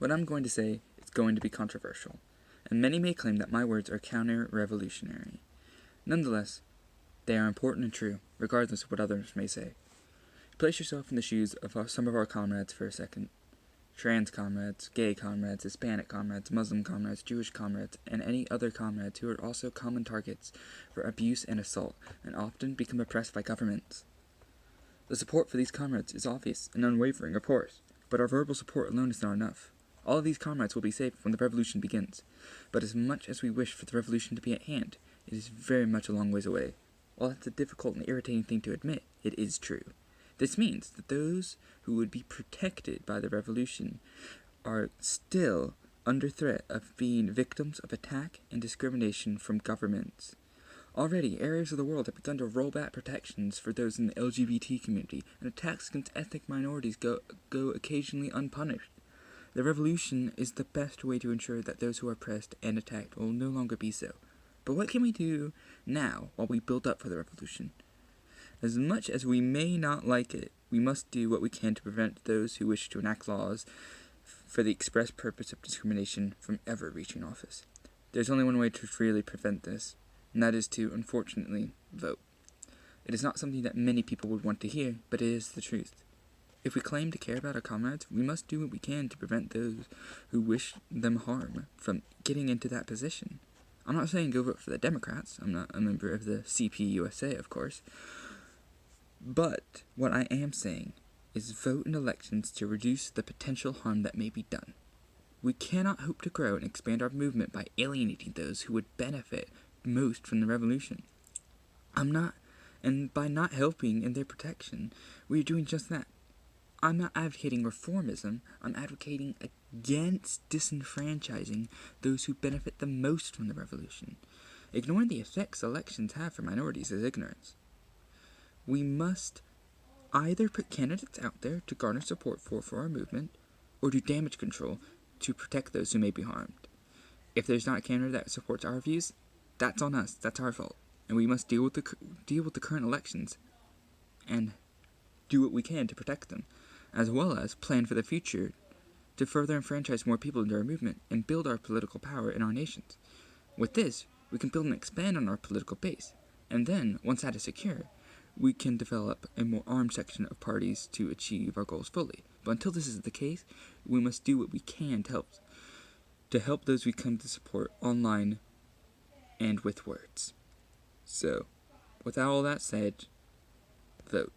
What I'm going to say is going to be controversial, and many may claim that my words are counter-revolutionary. Nonetheless, they are important and true, regardless of what others may say. Place yourself in the shoes of some of our comrades for a second. Trans comrades, gay comrades, Hispanic comrades, Muslim comrades, Jewish comrades, and any other comrades who are also common targets for abuse and assault, and often become oppressed by governments. The support for these comrades is obvious and unwavering, of course, but our verbal support alone is not enough. All of these comrades will be safe when the revolution begins, but as much as we wish for the revolution to be at hand, it is very much a long ways away. While that's a difficult and irritating thing to admit, it is true. This means that those who would be protected by the revolution are still under threat of being victims of attack and discrimination from governments. Already, areas of the world have begun to roll back protections for those in the LGBT community, and attacks against ethnic minorities go occasionally unpunished. The revolution is the best way to ensure that those who are oppressed and attacked will no longer be so. But what can we do now while we build up for the revolution? As much as we may not like it, we must do what we can to prevent those who wish to enact laws for the express purpose of discrimination from ever reaching office. There's only one way to really prevent this, and that is to, unfortunately, vote. It is not something that many people would want to hear, but it is the truth. If we claim to care about our comrades, we must do what we can to prevent those who wish them harm from getting into that position. I'm not saying go vote for the Democrats. I'm not a member of the CPUSA, of course. But what I am saying is vote in elections to reduce the potential harm that may be done. We cannot hope to grow and expand our movement by alienating those who would benefit most from the revolution. And by not helping in their protection, we are doing just that. I'm not advocating reformism, I'm advocating against disenfranchising those who benefit the most from the revolution. Ignoring the effects elections have for minorities is ignorance. We must either put candidates out there to garner support for our movement, or do damage control to protect those who may be harmed. If there's not a candidate that supports our views, that's on us, that's our fault, and we must deal with the current elections and do what we can to protect them, as well as plan for the future to further enfranchise more people into our movement and build our political power in our nations. With this, we can build and expand on our political base, and then, once that is secure, we can develop a more armed section of parties to achieve our goals fully. But until this is the case, we must do what we can to help those we come to support online and with words. So, with all that said, vote.